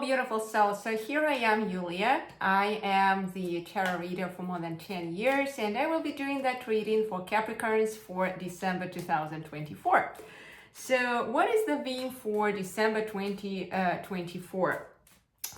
beautiful souls. So here I am, Yulia. I am the tarot reader for more than 10 years, and I will be doing that reading for Capricorns for December 2024. So what is the theme for December 2024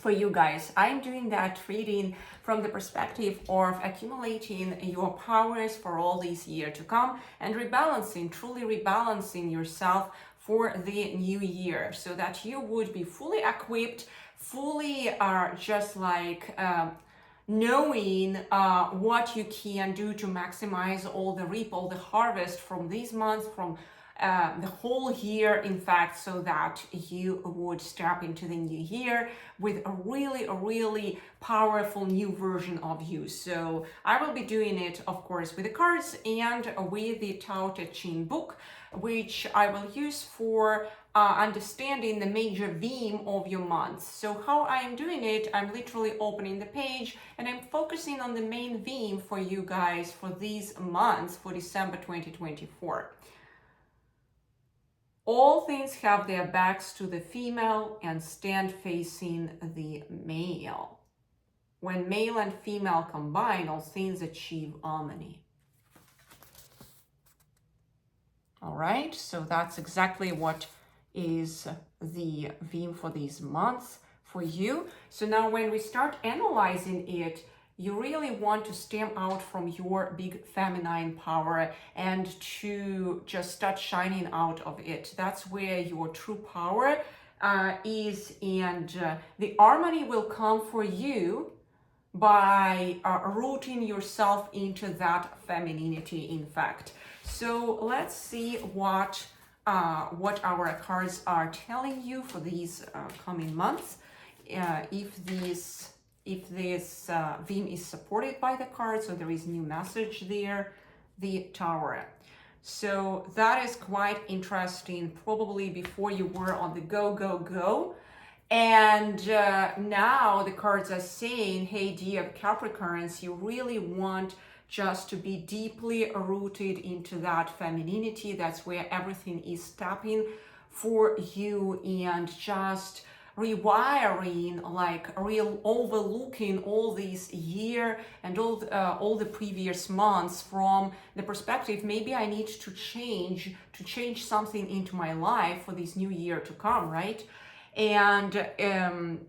for you guys? I'm doing that reading from the perspective of accumulating your powers for all these years to come and rebalancing, truly rebalancing yourself for the new year, so that you would be fully equipped, fully just like knowing what you can do to maximize all the reap, all the harvest from these months, from the whole year, in fact, so that you would step into the new year with a really powerful new version of you. So I will be doing it, of course, with the cards and with the Tao Te Ching book, which I will use for understanding the major theme of your month. So how I am doing it, I'm literally opening the page and I'm focusing on the main theme for you guys for these months for December 2024. All things have their backs to the female and stand facing the male. When male and female combine, all things achieve harmony. All right, so that's exactly what is the theme for these months for you. So now when we start analyzing it, you really want to stem out from your big feminine power and to just start shining out of it. That's where your true power is, and the harmony will come for you by rooting yourself into that femininity, in fact. So let's see what our cards are telling you for these coming months. If this theme is supported by the cards, so there is new message there, the Tower. So that is quite interesting, probably before you were on the go. And now the cards are saying, hey, dear Capricorns, you really want just to be deeply rooted into that femininity. That's where everything is tapping for you, and just rewiring, like real overlooking all this year and all the previous months from the perspective, maybe I need to change something into my life for this new year to come, right? And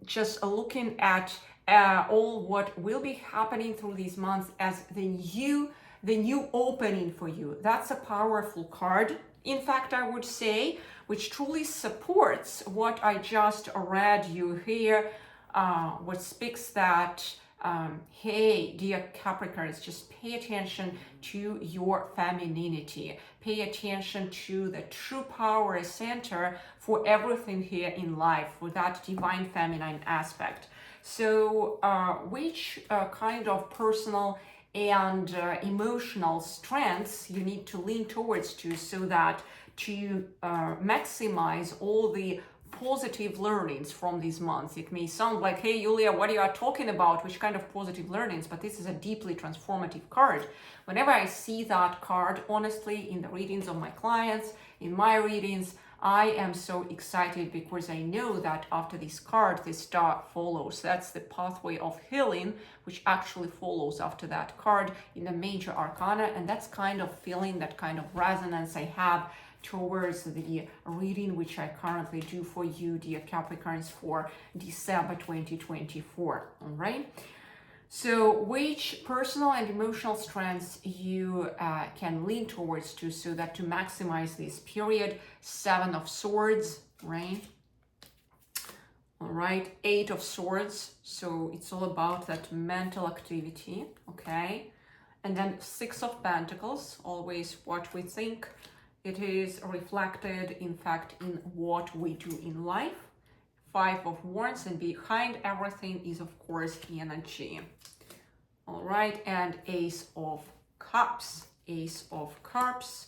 just looking at all what will be happening through these months as the new opening for you. That's a powerful card, in fact, I would say, which truly supports what I just read you here, what speaks that, hey, dear Capricorns, just pay attention to your femininity. Pay attention to the true power center for everything here in life, for that divine feminine aspect. So which kind of personal and emotional strengths you need to lean towards to, so that to maximize all the positive learnings from these months. It may sound like, hey, Yulia, what are you talking about? Which kind of positive learnings? But this is a deeply transformative card. Whenever I see that card, honestly, in the readings of my clients, in my readings, I am so excited, because I know that after this card, the star follows. That's the pathway of healing, which actually follows after that card in the major arcana. And that's kind of feeling, that kind of resonance I have towards the reading which I currently do for you, dear Capricorns, for December 2024. All right. So which personal and emotional strengths you can lean towards to, so that to maximize this period. 7 of Swords, right? All right, 8 of Swords. So it's all about that mental activity, okay? And then 6 of Pentacles, always what we think. It is reflected, in fact, in what we do in life. 5 of Wands, and behind everything is, of course, energy. All right, and Ace of Cups, Ace of Cups.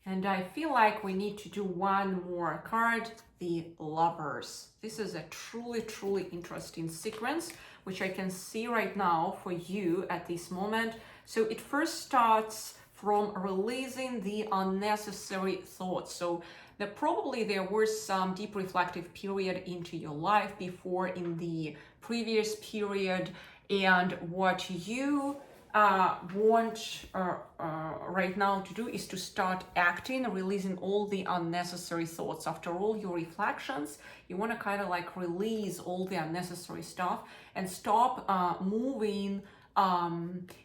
And I feel like we need to do one more card, the Lovers. This is a truly interesting sequence, which I can see right now for you at this moment. So it first starts from releasing the unnecessary thoughts. So that probably there was some deep reflective period into your life before in the previous period, and what you want right now to do is to start acting, releasing all the unnecessary thoughts. After all your reflections, you want to kind of like release all the unnecessary stuff and stop moving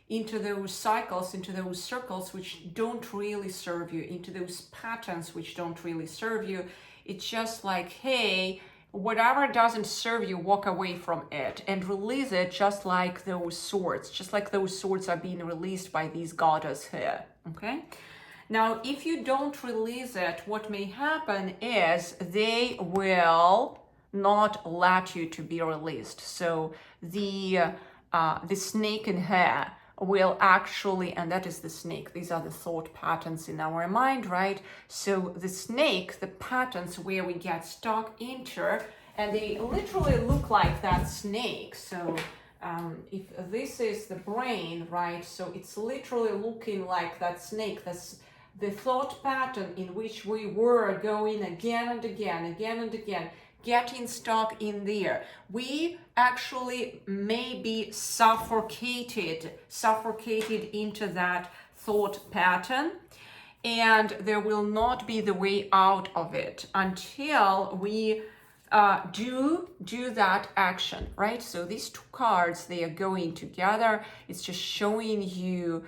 into those cycles, into those circles which don't really serve you, into those patterns which don't really serve you. It's just like, hey, whatever doesn't serve you, walk away from it and release it, just like those swords, are being released by these goddess here. Okay, now if you don't release it, what may happen is they will not let you to be released. So the snake in hair will actually, and that is the snake, these are the thought patterns in our mind, right? So the snake, the patterns where we get stuck into, and they literally look like that snake. So if this is the brain, right, so it's literally looking like that snake. That's the thought pattern in which we were going again and again, getting stuck in there. We actually may be suffocated into that thought pattern, and there will not be the way out of it until we do that action, right? So these two cards, they are going together. It's just showing you,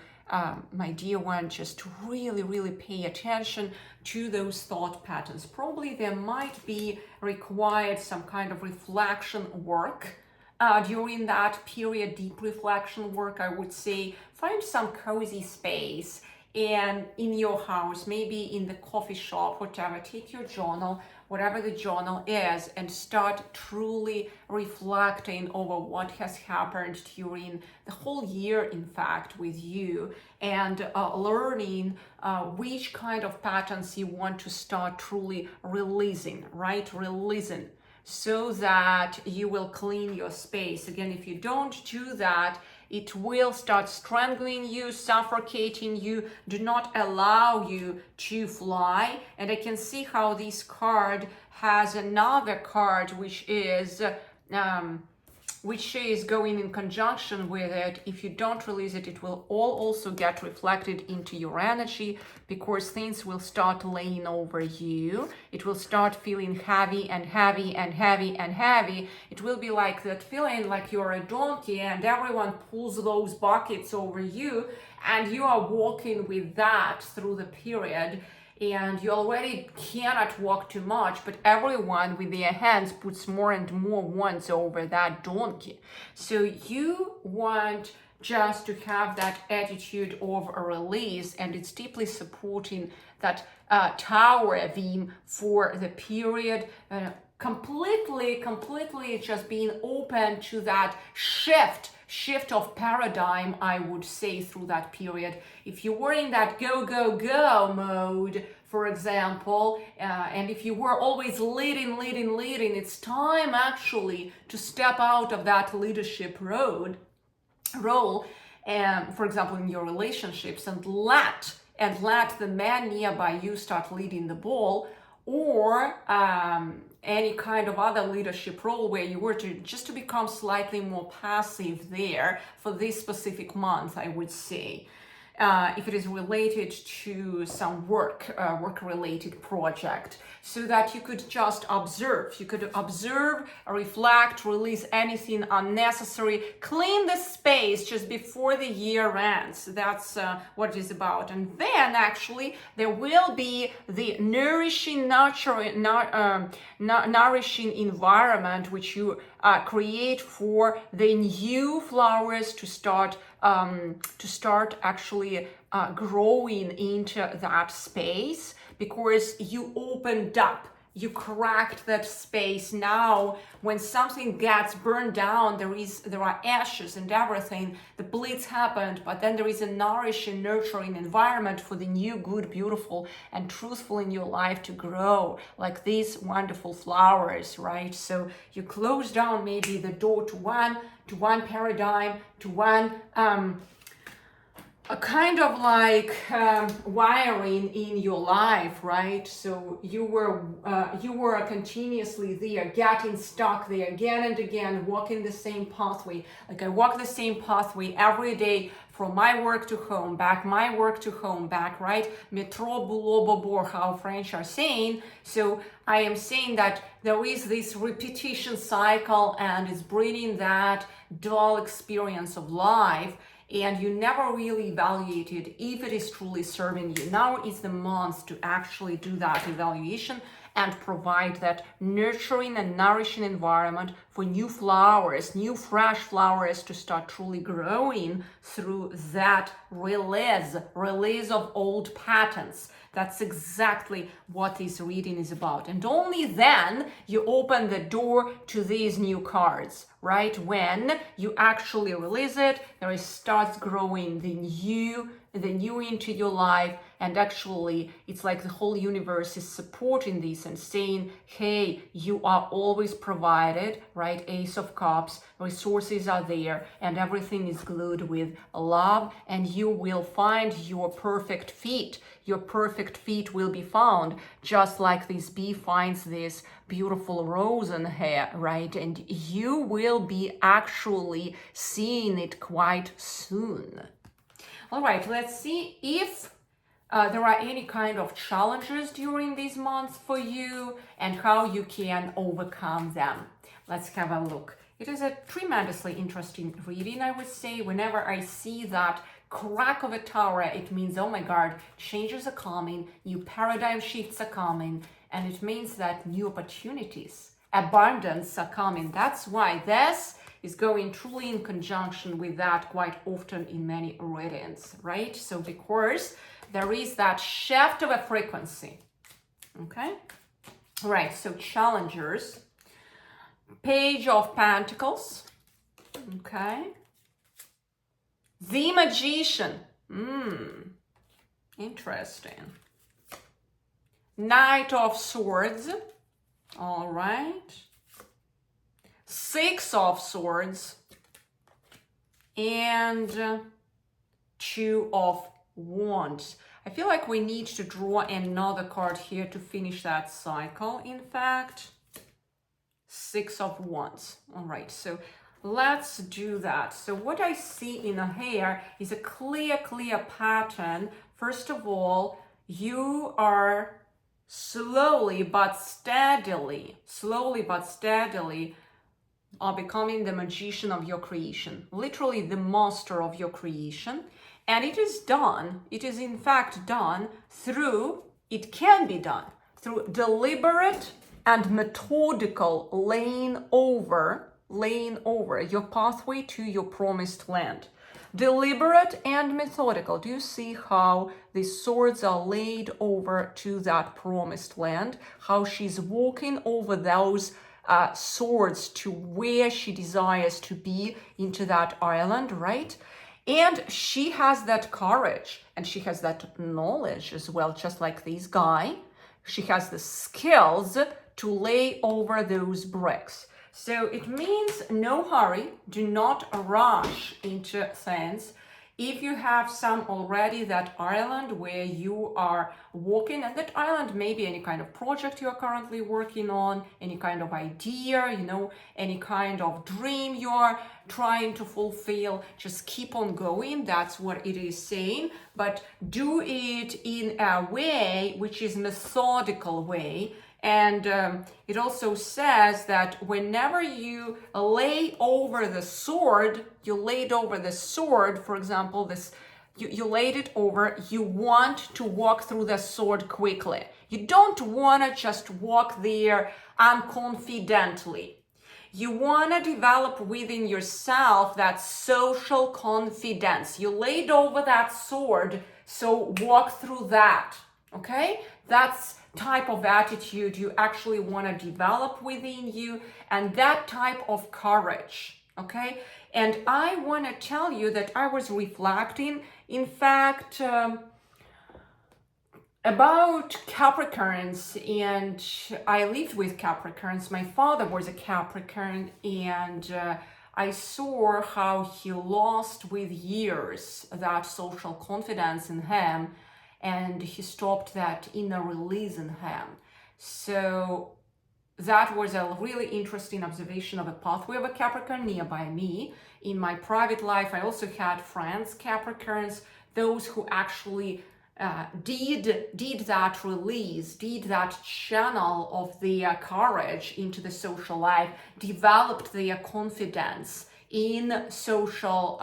my dear one, just to really pay attention to those thought patterns. Probably there might be required some kind of reflection work during that period, deep reflection work, I would say. Find some cozy space and in your house, maybe in the coffee shop, whatever. Take your journal, whatever the journal is, and start truly reflecting over what has happened during the whole year, in fact, with you, and learning which kind of patterns you want to start truly releasing, right? Releasing, so that you will clean your space. Again, if you don't do that, it will start strangling you, suffocating you, do not allow you to fly. And I can see how this card has another card which is going in conjunction with it. If you don't release it, it will all also get reflected into your energy, because things will start laying over you. It will start feeling heavy and heavy and heavy and heavy. It will be like that feeling like you're a donkey and everyone pulls those buckets over you, and you are walking with that through the period. And you already cannot walk too much, but everyone with their hands puts more and more wands over that donkey. So you want just to have that attitude of a release, and it's deeply supporting that tower theme for the period. Completely just being open to that shift of paradigm, I would say, through that period. If you were in that go mode, for example, and if you were always leading, it's time actually to step out of that leadership role, for example, in your relationships, and let the man nearby you start leading the ball, or any kind of other leadership role where you were to become slightly more passive there for this specific month, I would say. If it is related to some work-related project, so that you could just observe. You could observe, reflect, release anything unnecessary, clean the space just before the year ends. That's what it is about. And then actually there will be the nourishing environment which you create for the new flowers to start actually growing into that space, because you opened up, you cracked that space. Now when something gets burned down, there are ashes and everything, the bleeds happened, but then there is a nourishing, nurturing environment for the new, good, beautiful and truthful in your life to grow, like these wonderful flowers, right? So you close down maybe the door to one paradigm, to one a kind of like wiring in your life, right? So you were continuously there, getting stuck there again and again, walking the same pathway. Like I walk the same pathway every day from my work to home, back, my work to home, back, right? Métro, boulot, bobo, how French are saying. So I am saying that there is this repetition cycle and it's bringing that dull experience of life, and you never really evaluated if it is truly serving you. Now is the month to actually do that evaluation and provide that nurturing and nourishing environment for new flowers, new fresh flowers to start truly growing through that release of old patterns. That's exactly what this reading is about. And only then you open the door to these new cards, right? When you actually release it, there starts growing the new into your life, and actually it's like the whole universe is supporting this and saying, hey, you are always provided, right? Ace of Cups, resources are there, and everything is glued with love, and you will find your perfect fit. Your perfect fit will be found, just like this bee finds this beautiful rose in her, right? And you will be actually seeing it quite soon. All right, let's see if there are any kind of challenges during these months for you and how you can overcome them. Let's have a look. It is a tremendously interesting reading, I would say. Whenever I see that crack of a tower, it means, oh my God, changes are coming, new paradigm shifts are coming, and it means that new opportunities, abundance are coming. That's why this is going truly in conjunction with that quite often in many readings, right? So because there is that shift of a frequency, okay? Right, so challengers, Page of Pentacles, okay? The Magician, interesting. Knight of Swords, all right. Six of Swords, and Two of Wands. I feel like we need to draw another card here to finish that cycle, in fact. Six of Wands. All right, so let's do that. So what I see in here is a clear pattern. First of all, you are slowly but steadily are becoming the magician of your creation, literally the master of your creation. And it is in fact done through, it can be done through deliberate and methodical laying over your pathway to your promised land. Deliberate and methodical. Do you see how the swords are laid over to that promised land? How she's walking over those swords to where she desires to be, into that island, right? And she has that courage and she has that knowledge as well, just like this guy. She has the skills to lay over those bricks. So it means no hurry, do not rush into things. If you have some already, that island where you are walking, and that island may be any kind of project you're currently working on, any kind of idea, any kind of dream you're trying to fulfill, just keep on going. That's what it is saying, but do it in a way which is methodical way. And it also says that whenever you lay over the sword, for example, you laid it over, you want to walk through the sword quickly. You don't want to just walk there unconfidently. You want to develop within yourself that social confidence. You laid over that sword, so walk through that, okay? That's type of attitude you actually want to develop within you, and that type of courage, okay? And I want to tell you that I was reflecting, in fact, about Capricorns, and I lived with Capricorns. My father was a Capricorn, and I saw how he lost with years that social confidence in him, and he stopped that inner release in him. So that was a really interesting observation of a pathway of a Capricorn nearby me. In my private life, I also had friends, Capricorns, those who actually did that release, did that channel of their courage into the social life, developed their confidence in social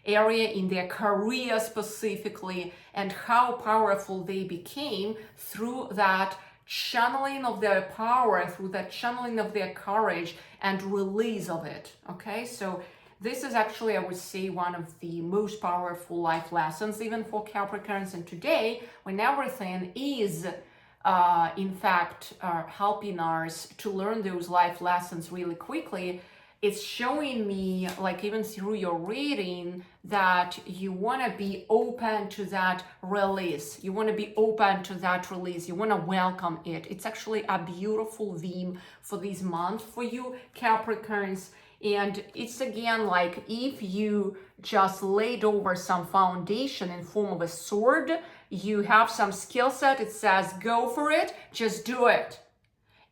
area, in their career specifically, and how powerful they became through that channeling of their power, through that channeling of their courage and release of it. Okay, so this is actually, I would say, one of the most powerful life lessons, even for Capricorns. And today, when everything is, in fact, helping us to learn those life lessons really quickly, it's showing me, like even through your reading, that you want to be open to that release. You want to be open to that release. You want to welcome it. It's actually a beautiful theme for this month for you, Capricorns. And it's again like if you just laid over some foundation in form of a sword, you have some skill set, it says go for it, just do it.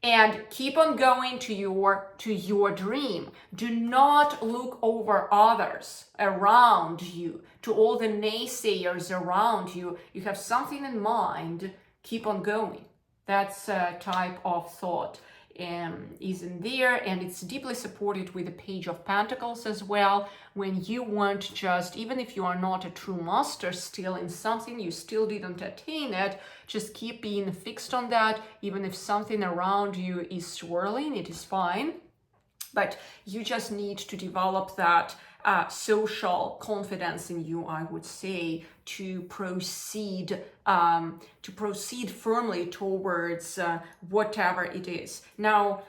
And keep on going to your dream. Do not look over others around you, to all the naysayers around you. You have something in mind, keep on going. That's a type of thought is in there, and it's deeply supported with the Page of Pentacles as well. When you want, just even if you are not a true master still in something, you still didn't attain it, just keep being fixed on that. Even if something around you is swirling, it is fine, but you just need to develop that social confidence in you, I would say, to proceed firmly towards whatever it is. Now,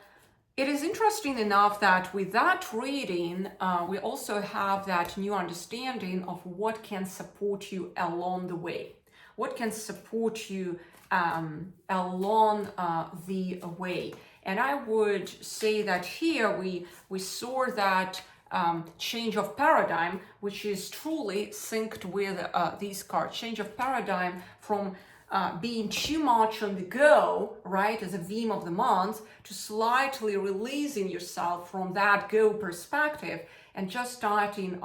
it is interesting enough that with that reading, we also have that new understanding of what can support you along the way. What can support you along the way. And I would say that here we saw that change of paradigm, which is truly synced with these cards. Change of paradigm from being too much on the go, right, as a theme of the month, to slightly releasing yourself from that go perspective and just starting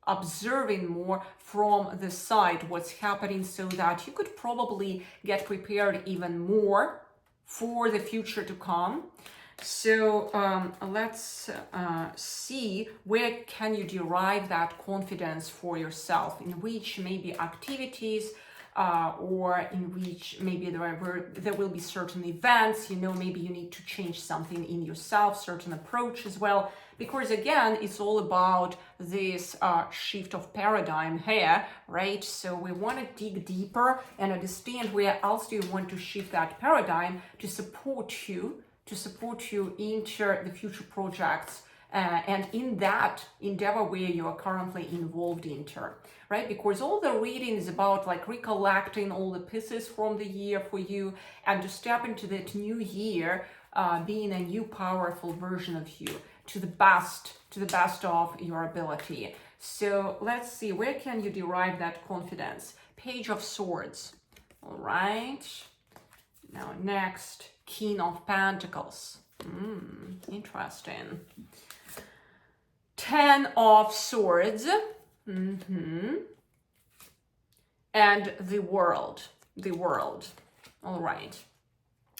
observing more from the side what's happening, so that you could probably get prepared even more for the future to come. So let's see where can you derive that confidence for yourself, in which maybe activities or in which maybe there will be certain events, maybe you need to change something in yourself, certain approach as well, because again, it's all about this shift of paradigm here, right? So we want to dig deeper and understand where else do you want to shift that paradigm to support you into the future projects and in that endeavor where you are currently involved into, right? Because all the reading is about like recollecting all the pieces from the year for you and to step into that new year being a new powerful version of you to the best of your ability. So let's see, where can you derive that confidence? Page of Swords. All right. Now next, King of Pentacles. Interesting. Ten of Swords. And the World. All right.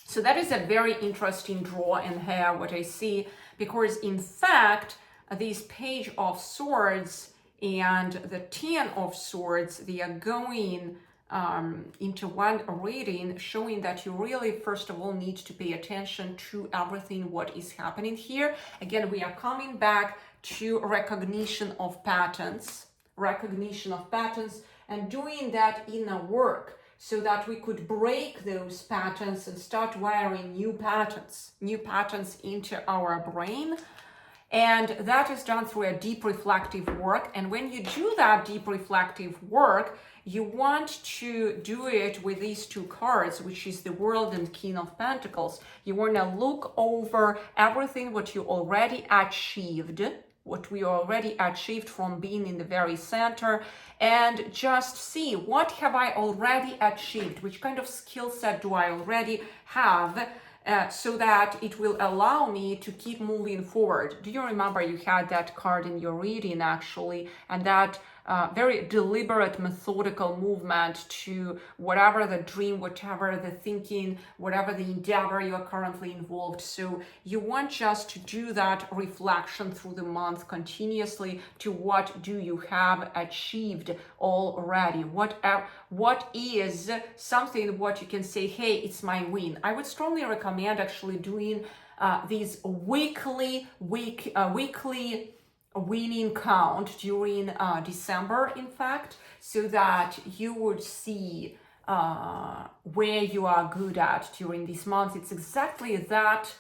So that is a very interesting draw in here, what I see, because in fact, this Page of Swords and the Ten of Swords, they are going into one reading, showing that you really, first of all, need to pay attention to everything what is happening here. Again, we are coming back to recognition of patterns, and doing that inner work so that we could break those patterns and start wiring new patterns into our brain. And that is done through a deep reflective work. And when you do that deep reflective work, you want to do it with these two cards, which is the World and King of Pentacles. You want to look over everything what you already achieved, what we already achieved from being in the very center, and just see what have I already achieved, which kind of skill set do I already have, so that it will allow me to keep moving forward. Do you remember you had that card in your reading actually, and that very deliberate, methodical movement to whatever the dream, whatever the thinking, whatever the endeavor you are currently involved. So you want just to do that reflection through the month continuously to what do you have achieved already? What is something what you can say, hey, it's my win. I would strongly recommend actually doing these weekly winning count during December, in fact, so that you would see where you are good at during this month. It's exactly that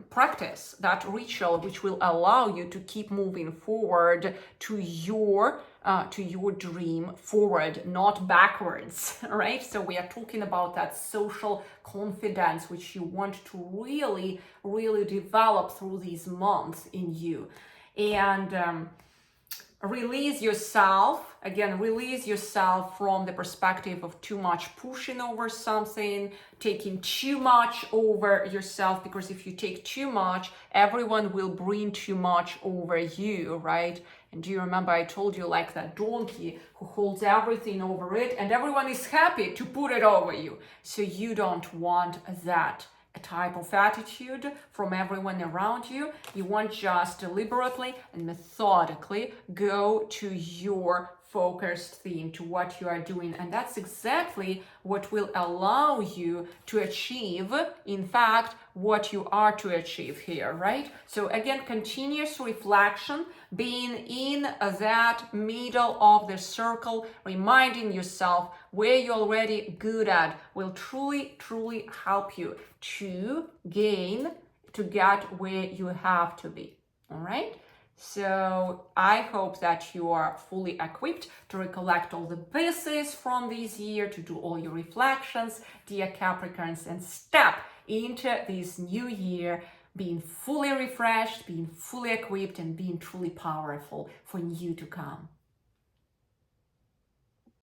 practice, that ritual, which will allow you to keep moving forward to your dream forward, not backwards, right? So we are talking about that social confidence, which you want to really, really develop through these months in you. And release yourself, again, release yourself from the perspective of too much pushing over something, taking too much over yourself, because if you take too much, everyone will bring too much over you, right? And do you remember I told you, like that donkey who holds everything over it and everyone is happy to put it over you. So you don't want that type of attitude from everyone around you. You want just deliberately and methodically go to your focused theme, to what you are doing. And that's exactly what will allow you to achieve, in fact, what you are to achieve here, right? So again, continuous reflection, being in that middle of the circle, reminding yourself where you're already good at, will truly, truly help you to get where you have to be, all right? So I hope that you are fully equipped to recollect all the pieces from this year, to do all your reflections, dear Capricorns, and step into this new year being fully refreshed, being fully equipped, and being truly powerful for new to come.